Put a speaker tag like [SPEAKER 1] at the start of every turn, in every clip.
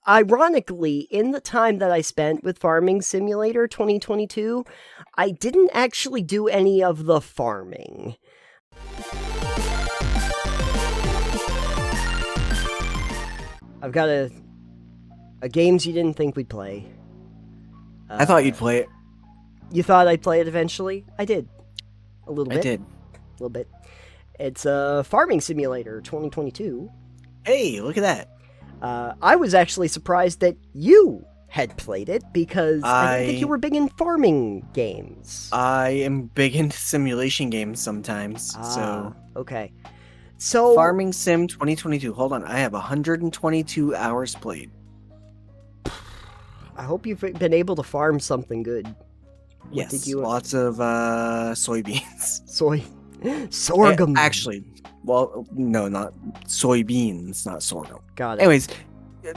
[SPEAKER 1] Ironically, in the time that I spent with Farming Simulator 2022, I didn't actually do any of the farming. I've got a games you didn't think we'd play.
[SPEAKER 2] I thought you'd play it.
[SPEAKER 1] You thought I'd play it eventually? I did. A little bit.
[SPEAKER 2] I did.
[SPEAKER 1] A little bit. It's Farming Simulator 2022.
[SPEAKER 2] Hey, look at that.
[SPEAKER 1] I was actually surprised that you had played it because I didn't think you were big in farming games.
[SPEAKER 2] I am big into simulation games sometimes. So
[SPEAKER 1] okay. So
[SPEAKER 2] Farming Sim 2022. Hold on, I have 122 hours played.
[SPEAKER 1] I hope you've been able to farm something good.
[SPEAKER 2] Yes, did you lots of soybeans.
[SPEAKER 1] Sorghum.
[SPEAKER 2] Actually, well, no, not soybeans, not sorghum.
[SPEAKER 1] Got it.
[SPEAKER 2] Anyways,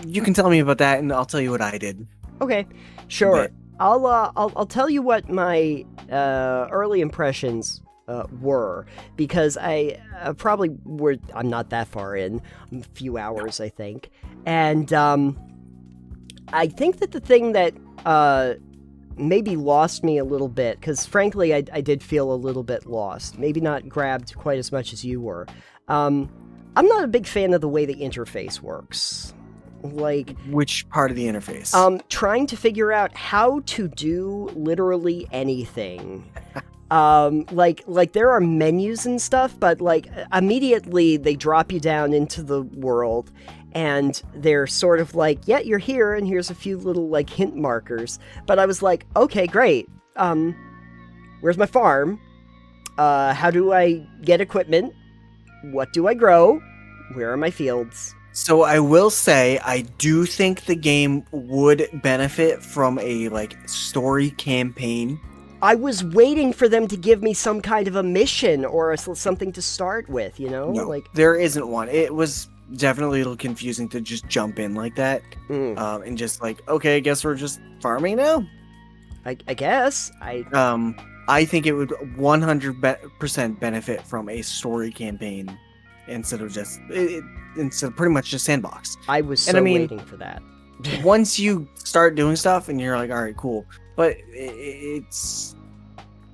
[SPEAKER 2] you can tell me about that, and I'll tell you what I did.
[SPEAKER 1] Okay, sure. I'll tell you what my early impressions were, because I probably were. I'm not that far in, a few hours, I think, and I think that the thing that maybe lost me a little bit, because frankly I did feel a little bit lost, maybe not grabbed quite as much as you were. I'm not a big fan of the way the interface works. Like,
[SPEAKER 2] which part of the interface?
[SPEAKER 1] Trying to figure out how to do literally anything. Like there are menus and stuff, but like immediately they drop you down into the world, and they're sort of like, yeah, you're here, and here's a few little like hint markers. But I was like, okay, great. Where's my farm? How do I get equipment? What do I grow? Where are my fields?
[SPEAKER 2] So I will say, I do think the game would benefit from a like story campaign.
[SPEAKER 1] I was waiting for them to give me some kind of a mission or something to start with, you know?
[SPEAKER 2] No,
[SPEAKER 1] like
[SPEAKER 2] there isn't one. It was definitely a little confusing to just jump in like that, and just like, okay, I guess we're just farming now.
[SPEAKER 1] I guess
[SPEAKER 2] I think it would 100% benefit from a story campaign instead of pretty much just sandbox.
[SPEAKER 1] I was waiting for that.
[SPEAKER 2] Once you start doing stuff and you're like, all right, cool. But it's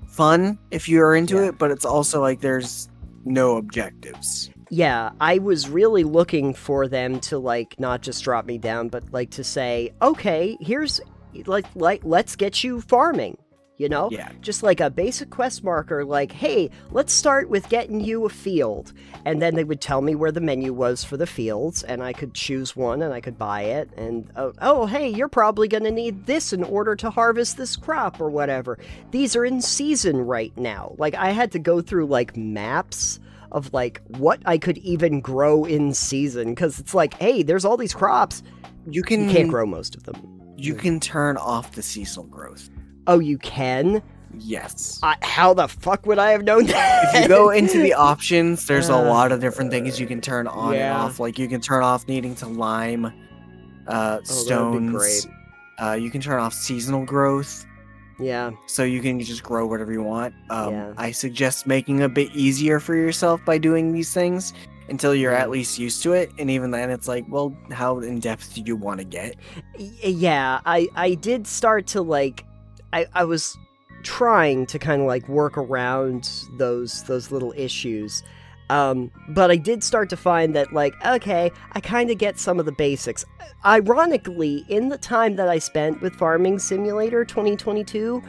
[SPEAKER 2] fun if you are into it, but it's also like there's no objectives.
[SPEAKER 1] Yeah, I was really looking for them to like not just drop me down, but like to say, okay, here's like let's get you farming. You know?
[SPEAKER 2] Yeah.
[SPEAKER 1] Just like a basic quest marker, like, hey, let's start with getting you a field. And then they would tell me where the menu was for the fields, and I could choose one, and I could buy it. And, oh, hey, you're probably going to need this in order to harvest this crop or whatever. These are in season right now. Like, I had to go through, like, maps of, like, what I could even grow in season. Because it's like, hey, there's all these crops. You can't grow most of them.
[SPEAKER 2] You can turn off the seasonal growth.
[SPEAKER 1] Oh, you can?
[SPEAKER 2] Yes.
[SPEAKER 1] How the fuck would I have known that?
[SPEAKER 2] If you go into the options, there's a lot of different things you can turn on and off. Like, you can turn off needing to lime stones. You can turn off seasonal growth.
[SPEAKER 1] Yeah.
[SPEAKER 2] So you can just grow whatever you want. I suggest making it a bit easier for yourself by doing these things until you're at least used to it. And even then, it's like, well, how in-depth do you want to get?
[SPEAKER 1] Yeah, I did start to, like... I was trying to kind of like work around those little issues, but I did start to find that, like, okay, I kind of get some of the basics. Ironically, in the time that I spent with Farming Simulator 2022,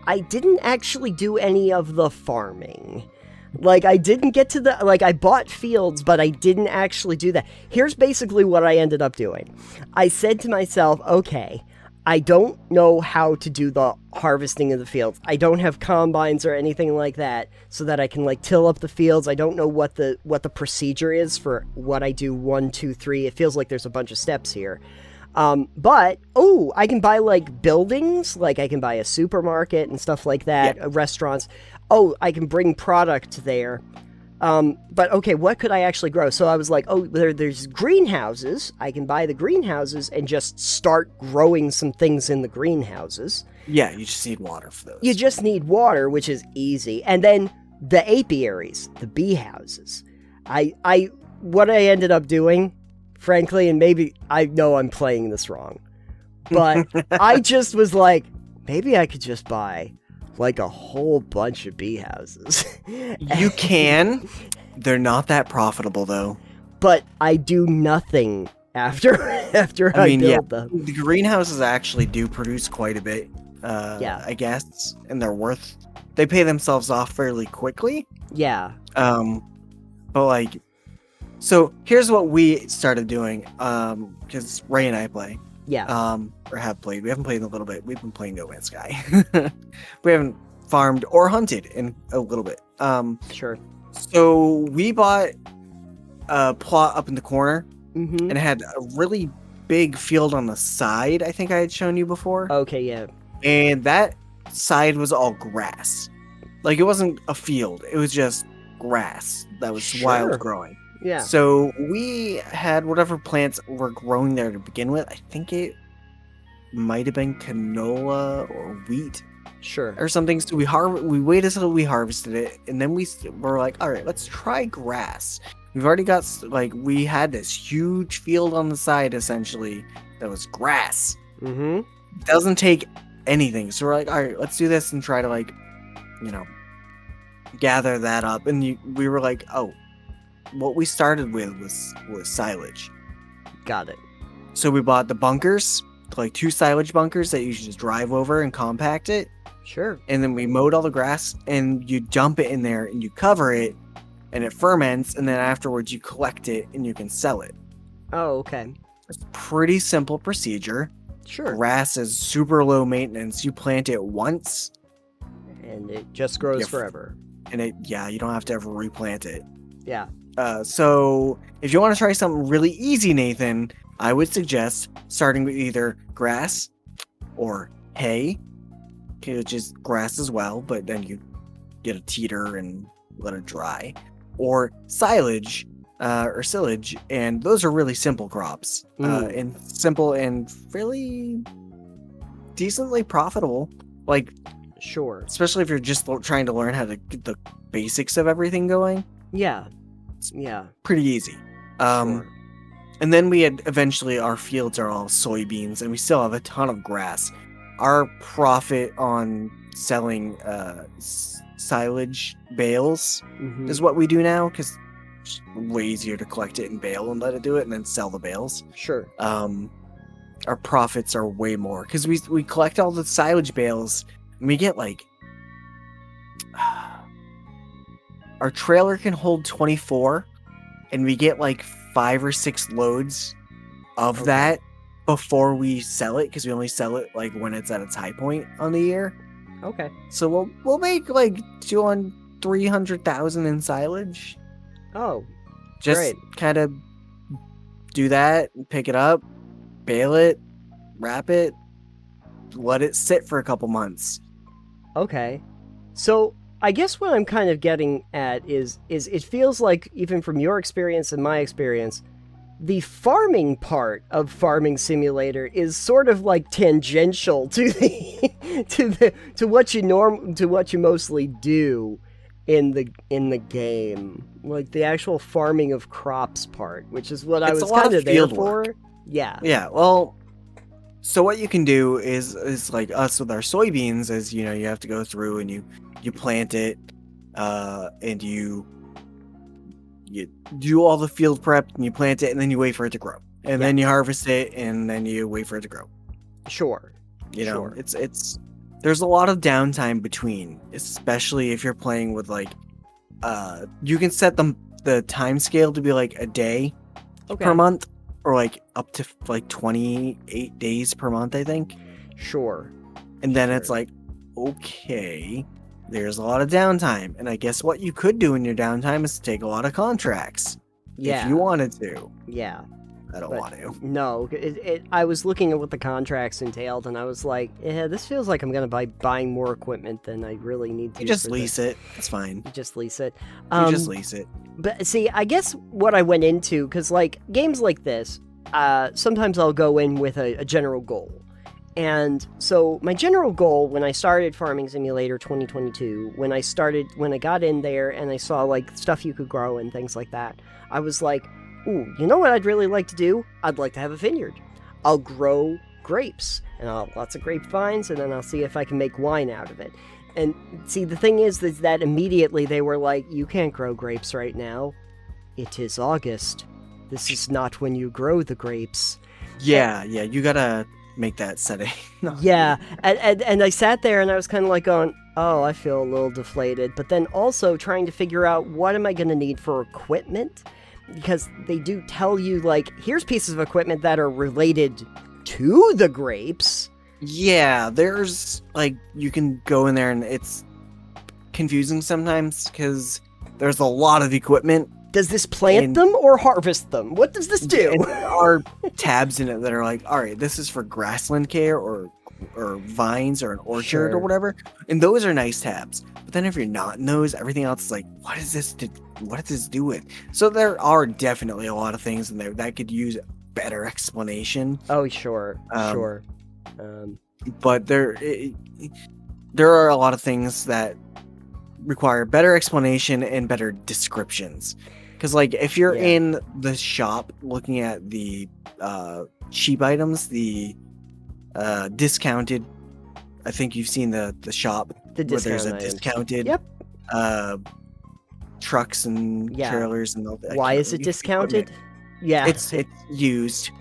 [SPEAKER 1] I didn't actually do any of the farming. Like, I didn't get to the, like, I bought fields, but I didn't actually do that. Here's basically what I ended up doing. I said to myself, okay, I don't know how to do the harvesting of the fields. I don't have combines or anything like that so that I can like till up the fields. I don't know what the procedure is for what I do 1, 2, 3. It feels like there's a bunch of steps here. But I can buy like buildings, like I can buy a supermarket and stuff like that, restaurants. I can bring product there. But okay, what could I actually grow? So I was like, there's greenhouses. I can buy the greenhouses and just start growing some things in the greenhouses.
[SPEAKER 2] Yeah, you just need water for those.
[SPEAKER 1] You just need water, which is easy. And then the apiaries, the bee houses. What I ended up doing, frankly, and maybe I know I'm playing this wrong, but I just was like, maybe I could just buy like a whole bunch of bee houses.
[SPEAKER 2] You can. They're not that profitable though.
[SPEAKER 1] But I do nothing after I build them.
[SPEAKER 2] The greenhouses actually do produce quite a bit.
[SPEAKER 1] Yeah.
[SPEAKER 2] I guess, and they pay themselves off fairly quickly.
[SPEAKER 1] Yeah.
[SPEAKER 2] But like, so here's what we started doing. Because Ray and I play.
[SPEAKER 1] Yeah.
[SPEAKER 2] Or have played. We haven't played in a little bit. We've been playing No Man's Sky. We haven't farmed or hunted in a little bit.
[SPEAKER 1] Sure.
[SPEAKER 2] So we bought a plot up in the corner,
[SPEAKER 1] Mm-hmm.
[SPEAKER 2] and it had a really big field on the side. I think I had shown you before.
[SPEAKER 1] Okay, yeah.
[SPEAKER 2] And that side was all grass. Like, it wasn't a field. It was just grass that was wild growing.
[SPEAKER 1] Yeah.
[SPEAKER 2] So we had whatever plants were growing there to begin with. I think it might have been canola or wheat
[SPEAKER 1] Sure.
[SPEAKER 2] or something. So we waited until we harvested it, and then we were like, all right, let's try grass. We've already got, like, we had this huge field on the side, essentially, that was grass.
[SPEAKER 1] Mm-hmm.
[SPEAKER 2] Doesn't take anything. So we're like, all right, let's do this and try to, like, gather that up. And we were like, oh, what we started with was silage.
[SPEAKER 1] Got it.
[SPEAKER 2] So we bought the bunkers, like 2 silage bunkers that you should just drive over and compact it.
[SPEAKER 1] Sure.
[SPEAKER 2] And then we mowed all the grass, and you dump it in there and you cover it, and it ferments, and then afterwards you collect it and you can sell it.
[SPEAKER 1] Oh, okay.
[SPEAKER 2] It's a pretty simple procedure.
[SPEAKER 1] Sure.
[SPEAKER 2] Grass is super low maintenance. You plant it once,
[SPEAKER 1] And it just grows forever.
[SPEAKER 2] and you don't have to ever replant it.
[SPEAKER 1] Yeah.
[SPEAKER 2] So if you want to try something really easy, Nathan, I would suggest starting with either grass or hay, which is grass as well, but then you get a teeter and let it dry, or silage, and those are really simple crops, and simple and fairly decently profitable. Like,
[SPEAKER 1] Sure.
[SPEAKER 2] especially if you're just trying to learn how to get the basics of everything going.
[SPEAKER 1] Yeah. Yeah.
[SPEAKER 2] Pretty easy.
[SPEAKER 1] Sure.
[SPEAKER 2] And then we had eventually our fields are all soybeans, and we still have a ton of grass. Our profit on selling silage bales
[SPEAKER 1] Mm-hmm.
[SPEAKER 2] is what we do now, because it's way easier to collect it in bale and let it do it, and then sell the bales.
[SPEAKER 1] Sure.
[SPEAKER 2] Our profits are way more because we collect all the silage bales, and we get like our trailer can hold 24, and we get like 5 or 6 loads of that before we sell it, because we only sell it like when it's at its high point on the year.
[SPEAKER 1] Okay.
[SPEAKER 2] So we'll make like 300,000 in silage.
[SPEAKER 1] Oh,
[SPEAKER 2] Just
[SPEAKER 1] great.
[SPEAKER 2] kind of do that, pick it up, bale it, wrap it, let it sit for a couple months.
[SPEAKER 1] Okay. So I guess what I'm kind of getting at is it feels like, even from your experience and my experience, the farming part of Farming Simulator is sort of like tangential to the to what you mostly do in the game, like the actual farming of crops part, which is what I was kind of there for. Yeah.
[SPEAKER 2] Yeah. Well, so what you can do is like us with our soybeans, is you have to go through and you plant it, and you do all the field prep, and you plant it, and then you wait for it to grow, and then you harvest it, and then you wait for it to grow.
[SPEAKER 1] Sure.
[SPEAKER 2] Sure. It's there's a lot of downtime between, especially if you're playing with like you can set the time scale to be like a day per month, or like up to like 28 days per month, I think.
[SPEAKER 1] Sure.
[SPEAKER 2] And then it's like, okay, there's a lot of downtime, and I guess what you could do in your downtime is take a lot of contracts.
[SPEAKER 1] Yeah.
[SPEAKER 2] If you wanted to.
[SPEAKER 1] Yeah.
[SPEAKER 2] I don't want to.
[SPEAKER 1] No, I was looking at what the contracts entailed, and I was like, yeah, this feels like I'm going to be buying more equipment than I really need to.
[SPEAKER 2] You just lease it. It's fine.
[SPEAKER 1] You just lease it.
[SPEAKER 2] You just lease it.
[SPEAKER 1] But see, I guess what I went into, because like games like this, sometimes I'll go in with a general goal. And so my general goal when I started Farming Simulator 2022, when I got in there and I saw like stuff you could grow and things like that, I was like, ooh, you know what I'd really like to do? I'd like to have a vineyard. I'll grow grapes, and I'll have lots of grapevines, and then I'll see if I can make wine out of it. And see, the thing is that immediately they were like, you can't grow grapes right now. It is August. This is not when you grow the grapes.
[SPEAKER 2] Yeah, you gotta make that setting. No.
[SPEAKER 1] Yeah, and I sat there and I was kind of like going, oh, I feel a little deflated. But then also trying to figure out what am I going to need for equipment? Because they do tell you, like, here's pieces of equipment that are related to the grapes.
[SPEAKER 2] Yeah, there's, like, you can go in there and it's confusing sometimes because there's a lot of equipment.
[SPEAKER 1] Does this plant them or harvest them? What does this do?
[SPEAKER 2] And there are tabs in it that are like, all right, this is for grassland care or vines or an orchard or whatever. And those are nice tabs. But then if you're not in those, everything else is like, what does this do with? So there are definitely a lot of things in there that could use better explanation.
[SPEAKER 1] Oh, sure.
[SPEAKER 2] But there are a lot of things that require better explanation and better descriptions. Because, like, if you're in the shop looking at the cheap items, the discounted, I think you've seen the shop where there's a discounted trucks and trailers and all that.
[SPEAKER 1] Why is it discounted? Yeah,
[SPEAKER 2] it's used.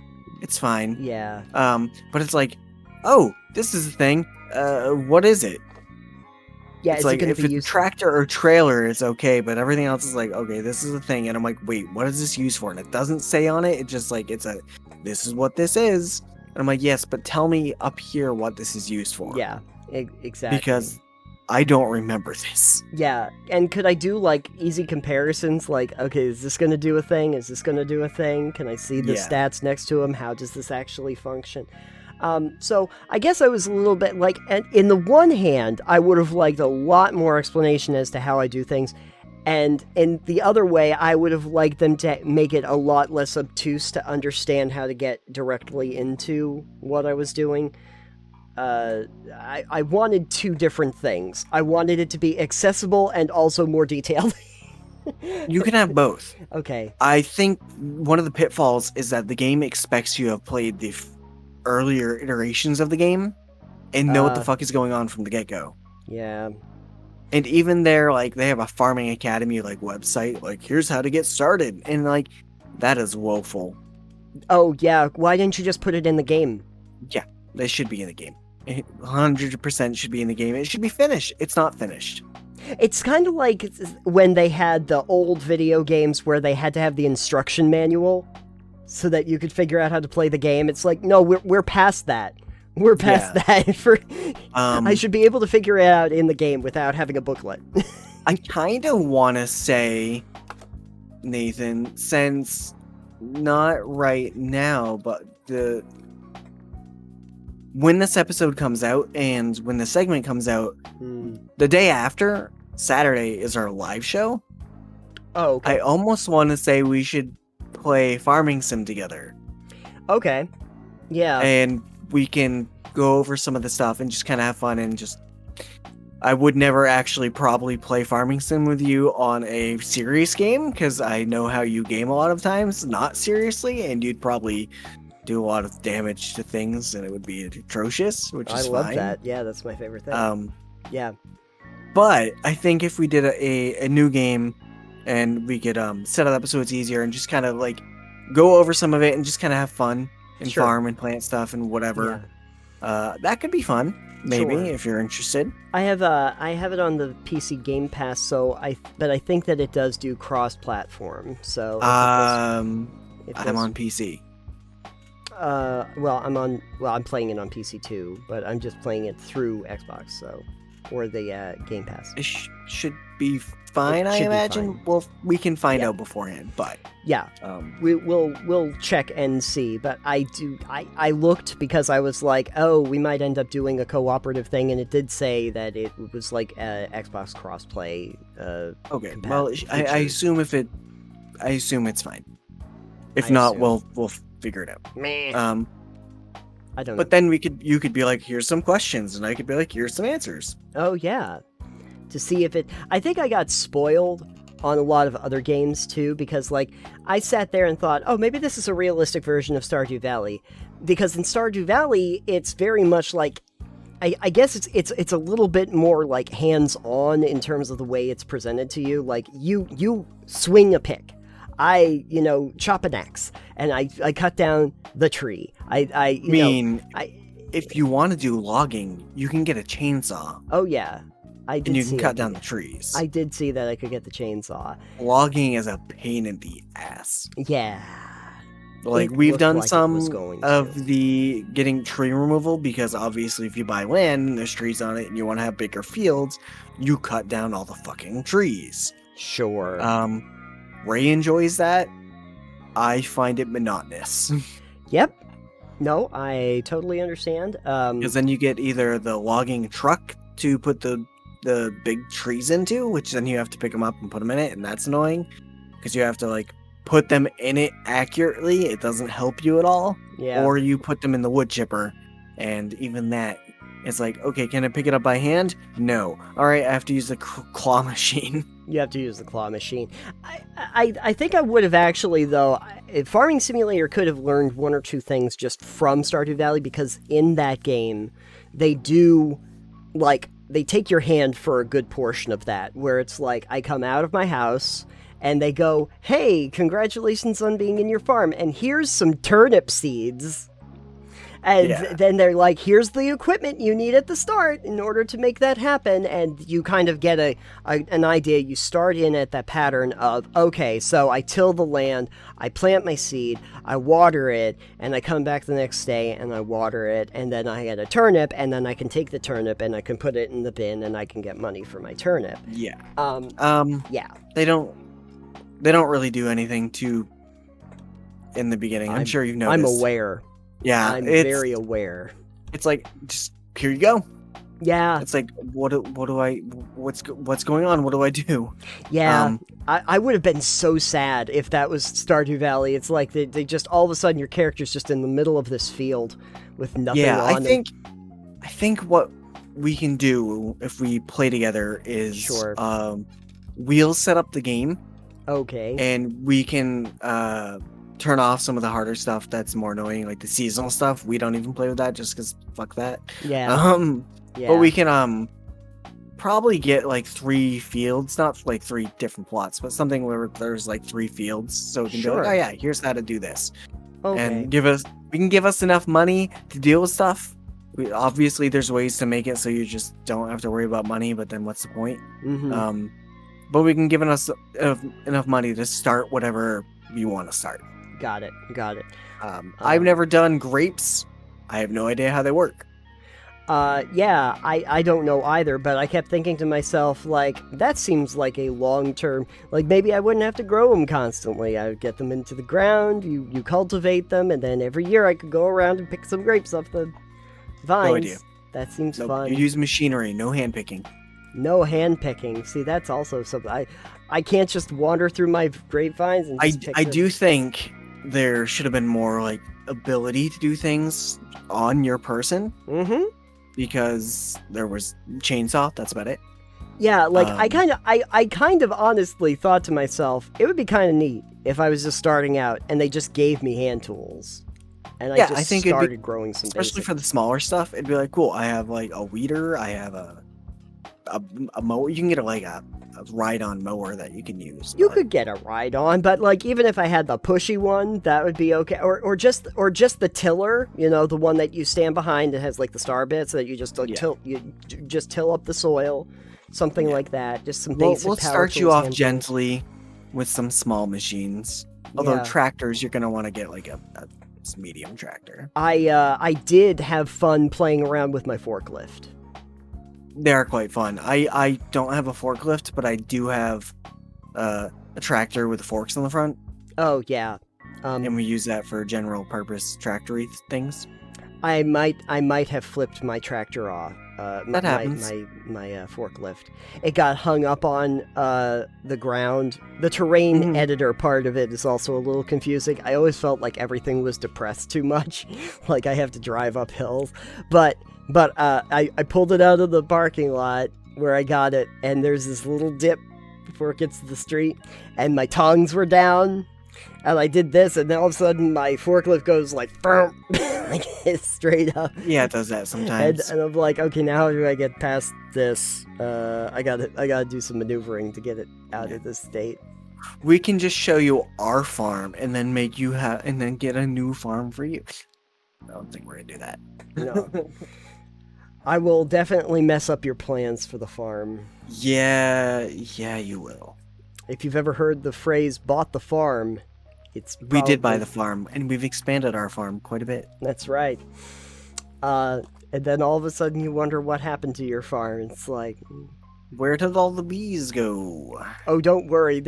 [SPEAKER 2] It's fine.
[SPEAKER 1] Yeah.
[SPEAKER 2] But it's like, oh, this is the thing. What is it?
[SPEAKER 1] Yeah,
[SPEAKER 2] it's like if it's a tractor or trailer, it's okay, but everything else is like, okay, this is a thing, and I'm like, wait, what is this used for? And it doesn't say on it. It's just like this is what this is, and I'm like, yes, but tell me up here what this is used for.
[SPEAKER 1] Yeah, exactly.
[SPEAKER 2] Because I don't remember this.
[SPEAKER 1] Yeah, and could I do like easy comparisons? Like, okay, is this gonna do a thing? Is this gonna do a thing? Can I see the stats next to them? How does this actually function? So I guess I was a little bit like, in the one hand, I would have liked a lot more explanation as to how I do things. And in the other way, I would have liked them to make it a lot less obtuse to understand how to get directly into what I was doing. I wanted two different things. I wanted it to be accessible and also more detailed.
[SPEAKER 2] You can have both.
[SPEAKER 1] Okay.
[SPEAKER 2] I think one of the pitfalls is that the game expects you to have played the earlier iterations of the game and know what the fuck is going on from the get-go.
[SPEAKER 1] Yeah.
[SPEAKER 2] And even there, like, they have a Farming Academy, like, website, like, here's how to get started. And, like, that is woeful.
[SPEAKER 1] Oh, yeah. Why didn't you just put it in the game?
[SPEAKER 2] Yeah, they should be in the game. 100% should be in the game. It should be finished. It's not finished.
[SPEAKER 1] It's kind of like when they had the old video games where they had to have the instruction manual so that you could figure out how to play the game. It's like, no, we're past that. We're past that. I should be able to figure it out in the game without having a booklet.
[SPEAKER 2] I kind of want to say, Nathan, since not right now, but when this episode comes out and when the segment comes out, the day after, Saturday, is our live show.
[SPEAKER 1] Oh, okay.
[SPEAKER 2] I almost want to say we should play Farming Sim together.
[SPEAKER 1] Okay. Yeah.
[SPEAKER 2] And we can go over some of the stuff and just kind of have fun and just... I would never actually probably play Farming Sim with you on a serious game because I know how you game a lot of times, not seriously, and you'd probably do a lot of damage to things and it would be atrocious, which is fine.
[SPEAKER 1] I love that. Yeah, that's my favorite thing. Yeah.
[SPEAKER 2] But I think if we did a new game and we could set up episodes easier and just kind of like go over some of it and just kind of have fun and farm and plant stuff and whatever. Yeah. That could be fun, maybe, if you're interested. I have
[SPEAKER 1] it on the PC Game Pass, but I think that it does do cross-platform. So
[SPEAKER 2] I'm on PC.
[SPEAKER 1] I'm playing it on PC too, but I'm just playing it through Xbox, or the Game Pass.
[SPEAKER 2] It should be fine, I imagine. Well, we can find out beforehand, but
[SPEAKER 1] yeah, we'll check and see. But I looked because I was like, oh, we might end up doing a cooperative thing, and it did say that it was like Xbox crossplay.
[SPEAKER 2] Okay, well, I assume I assume it's fine. If not, we'll figure it out.
[SPEAKER 1] Meh. I don't know.
[SPEAKER 2] But then you could be like, here's some questions, and I could be like, here's some answers.
[SPEAKER 1] Oh yeah. To see if I think I got spoiled on a lot of other games too, because like I sat there and thought, oh, maybe this is a realistic version of Stardew Valley, because in Stardew Valley it's very much like I guess it's a little bit more like hands-on in terms of the way it's presented to you. Like you swing a pick, I chop an axe, and I cut down the tree.
[SPEAKER 2] If you want to do logging, you can get a chainsaw.
[SPEAKER 1] Oh yeah, I did.
[SPEAKER 2] And you
[SPEAKER 1] see
[SPEAKER 2] can cut
[SPEAKER 1] it.
[SPEAKER 2] down the trees.
[SPEAKER 1] I did see that I could get the chainsaw.
[SPEAKER 2] Logging is a pain in the ass.
[SPEAKER 1] Yeah.
[SPEAKER 2] Like,
[SPEAKER 1] It
[SPEAKER 2] we've
[SPEAKER 1] looked
[SPEAKER 2] done
[SPEAKER 1] like it
[SPEAKER 2] some
[SPEAKER 1] was going
[SPEAKER 2] of
[SPEAKER 1] to.
[SPEAKER 2] the getting tree removal, because obviously if you buy land and there's trees on it and you want to have bigger fields, you cut down all the fucking trees.
[SPEAKER 1] Sure.
[SPEAKER 2] Ray enjoys that. I find it monotonous.
[SPEAKER 1] Yep. No, I totally understand.
[SPEAKER 2] Because then you get either the logging truck to put the big trees into, which then you have to pick them up and put them in it, and that's annoying. Because you have to, like, put them in it accurately. It doesn't help you at all.
[SPEAKER 1] Yeah.
[SPEAKER 2] Or you put them in the wood chipper, and even that, it's like, okay, can I pick it up by hand? No. All right, I have to use the claw machine.
[SPEAKER 1] You have to use the claw machine. I think I would have actually, though. Farming Simulator could have learned one or two things just from Stardew Valley, because in that game, they do, like, they take your hand for a good portion of that, where it's like, I come out of my house, and they go, hey, congratulations on being in your farm, and here's some turnip seeds. And then they're like, here's the equipment you need at the start in order to make that happen. And you kind of get an idea. You start in at that pattern of, okay, so I till the land, I plant my seed, I water it, and I come back the next day and I water it, and then I get a turnip, and then I can take the turnip and I can put it in the bin and I can get money for my turnip.
[SPEAKER 2] Yeah.
[SPEAKER 1] Yeah.
[SPEAKER 2] They don't really do anything in the beginning. I'm sure you've noticed.
[SPEAKER 1] I'm aware.
[SPEAKER 2] Yeah,
[SPEAKER 1] I'm very aware.
[SPEAKER 2] It's like, just here you go.
[SPEAKER 1] Yeah.
[SPEAKER 2] It's like, what's going on? What do I do?
[SPEAKER 1] Yeah. I would have been so sad if that was Stardew Valley. It's like they just, all of a sudden your character's just in the middle of this field with nothing on him.
[SPEAKER 2] I think what we can do if we play together is
[SPEAKER 1] Sure.
[SPEAKER 2] We'll set up the game.
[SPEAKER 1] Okay.
[SPEAKER 2] And we can turn off some of the harder stuff that's more annoying, like the seasonal stuff. We don't even play with that just because fuck that.
[SPEAKER 1] Yeah.
[SPEAKER 2] Yeah. But we can probably get like 3 fields, not like 3 different plots, but something where there's like 3 fields, so we can be like, oh yeah, here's how to do this.
[SPEAKER 1] Okay.
[SPEAKER 2] And give us enough money to deal with stuff. Obviously there's ways to make it so you just don't have to worry about money, but then what's the point?
[SPEAKER 1] Mm-hmm.
[SPEAKER 2] But we can give us enough money to start whatever you want to start.
[SPEAKER 1] Got it.
[SPEAKER 2] I've never done grapes. I have no idea how they work.
[SPEAKER 1] Yeah, I don't know either, but I kept thinking to myself, like, that seems like a long-term, like, maybe I wouldn't have to grow them constantly. I would get them into the ground, you cultivate them, and then every year I could go around and pick some grapes off the vines.
[SPEAKER 2] No idea.
[SPEAKER 1] That seems fun.
[SPEAKER 2] You use machinery, no hand picking.
[SPEAKER 1] No hand picking. See, that's also something. I can't just wander through my grapevines and just pick
[SPEAKER 2] I
[SPEAKER 1] them.
[SPEAKER 2] do think there should have been more like ability to do things on your person.
[SPEAKER 1] Mm-hmm.
[SPEAKER 2] Because there was chainsaw, that's about it.
[SPEAKER 1] Yeah, like I kind of honestly thought to myself, it would be kind of neat if I was just starting out and they just gave me hand tools. And I started growing some
[SPEAKER 2] especially
[SPEAKER 1] basic.
[SPEAKER 2] for the smaller stuff, it'd be like, cool, I have like a weeder, I have a mower. You can get a ride-on mower that you can use.
[SPEAKER 1] You could get a ride-on, but like even if I had the pushy one, that would be okay. Or just the tiller, the one that you stand behind and has like the star bits that you just like till up the soil, something like that. Just some basic.
[SPEAKER 2] We'll
[SPEAKER 1] power
[SPEAKER 2] start you
[SPEAKER 1] tools,
[SPEAKER 2] off
[SPEAKER 1] hand
[SPEAKER 2] gently with some small machines. Although tractors, you're gonna want to get like a medium tractor.
[SPEAKER 1] I did have fun playing around with my forklift.
[SPEAKER 2] They are quite fun. I don't have a forklift, but I do have a tractor with forks on the front.
[SPEAKER 1] Oh yeah,
[SPEAKER 2] and we use that for general purpose tractory things.
[SPEAKER 1] I might have flipped my tractor off.
[SPEAKER 2] That happens.
[SPEAKER 1] My forklift. It got hung up on the ground. The terrain editor part of it is also a little confusing. I always felt like everything was depressed too much, like I have to drive up hills. But I pulled it out of the parking lot where I got it, and there's this little dip before it gets to the street, and my tongs were down, and I did this, and then all of a sudden my forklift goes like, like straight up.
[SPEAKER 2] Yeah, it does that
[SPEAKER 1] And,
[SPEAKER 2] sometimes.
[SPEAKER 1] and I'm like, okay, now how do I get past this? I gotta do some maneuvering to get it out of this state.
[SPEAKER 2] We can just show you our farm and then make you and then get a new farm for you. I don't think we're gonna do that.
[SPEAKER 1] No. I will definitely mess up your plans for the farm.
[SPEAKER 2] Yeah, you will.
[SPEAKER 1] If you've ever heard the phrase "bought the farm," it's
[SPEAKER 2] We did buy
[SPEAKER 1] probably-
[SPEAKER 2] the farm, and we've expanded our farm quite a bit.
[SPEAKER 1] That's right. And then all of a sudden you wonder what happened to your farm. It's like,
[SPEAKER 2] Where did all the bees go?
[SPEAKER 1] oh, don't worry.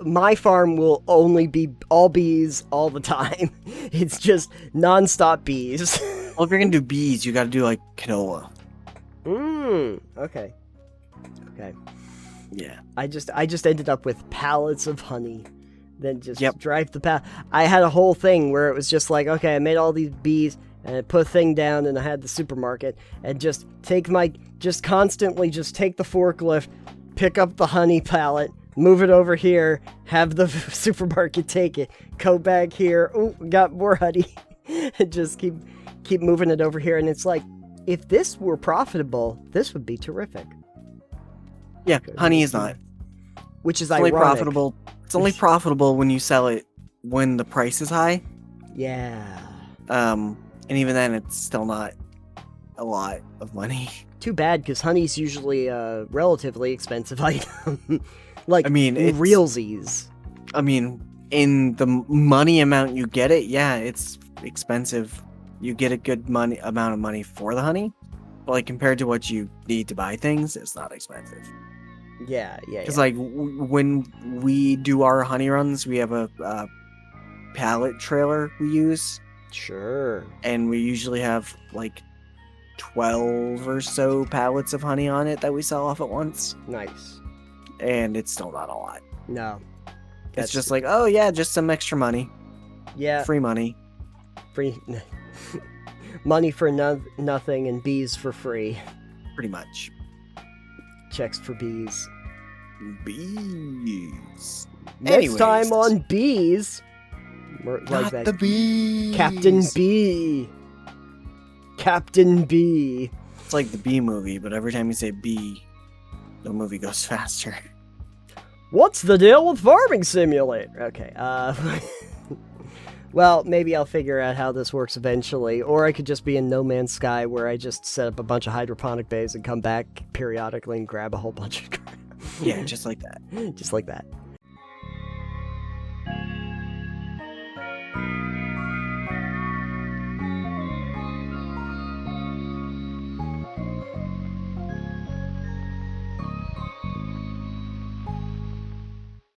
[SPEAKER 1] My farm will only be all bees all the time. It's just nonstop bees.
[SPEAKER 2] Well, if you're gonna do bees, you gotta do like canola.
[SPEAKER 1] Okay. Okay.
[SPEAKER 2] Yeah.
[SPEAKER 1] I just ended up with pallets of honey. Then just
[SPEAKER 2] Yep.
[SPEAKER 1] drive the I had a whole thing where it was just like, okay, I made all these bees and I put a thing down and I had the supermarket and just constantly take the forklift, pick up the honey pallet, move it over here, have the supermarket take it, go back here, oh, got more honey, and just keep moving it over here. And it's like, if this were profitable, this would be terrific.
[SPEAKER 2] Yeah, honey is not.
[SPEAKER 1] Which is
[SPEAKER 2] It's only
[SPEAKER 1] ironic.
[SPEAKER 2] profitable. It's only profitable when you sell it when the price is high.
[SPEAKER 1] Yeah.
[SPEAKER 2] And even then, it's still not a lot of money.
[SPEAKER 1] Too bad, because honey's usually a relatively expensive item. Like,
[SPEAKER 2] I mean, it's-
[SPEAKER 1] realsies.
[SPEAKER 2] I mean, in the money amount you get it, yeah, it's expensive. You get a good amount of money for the honey, but like compared to what you need to buy things, it's not expensive.
[SPEAKER 1] Yeah.
[SPEAKER 2] Because like when we do our honey runs, we have a pallet trailer we use,
[SPEAKER 1] Sure.
[SPEAKER 2] and we usually have like 12 or so pallets of honey on it that we sell off at once,
[SPEAKER 1] Nice.
[SPEAKER 2] and it's still not a lot.
[SPEAKER 1] No.
[SPEAKER 2] It's just like, oh yeah, just some extra money,
[SPEAKER 1] Yeah,
[SPEAKER 2] free money.
[SPEAKER 1] free. Money for nothing and bees for free.
[SPEAKER 2] Pretty much.
[SPEAKER 1] Checks for bees.
[SPEAKER 2] Bees.
[SPEAKER 1] Next time on Bees. Like
[SPEAKER 2] Not
[SPEAKER 1] that.
[SPEAKER 2] the bees.
[SPEAKER 1] Captain B. Captain B.
[SPEAKER 2] It's like the bee movie, but every time you say bee, the movie goes faster.
[SPEAKER 1] What's the deal with Farming Simulator? Okay, well, maybe I'll figure out how this works eventually, or I could just be in No Man's Sky where I just set up a bunch of hydroponic bays and come back periodically and grab a whole bunch of
[SPEAKER 2] Yeah, just like that.
[SPEAKER 1] just like that.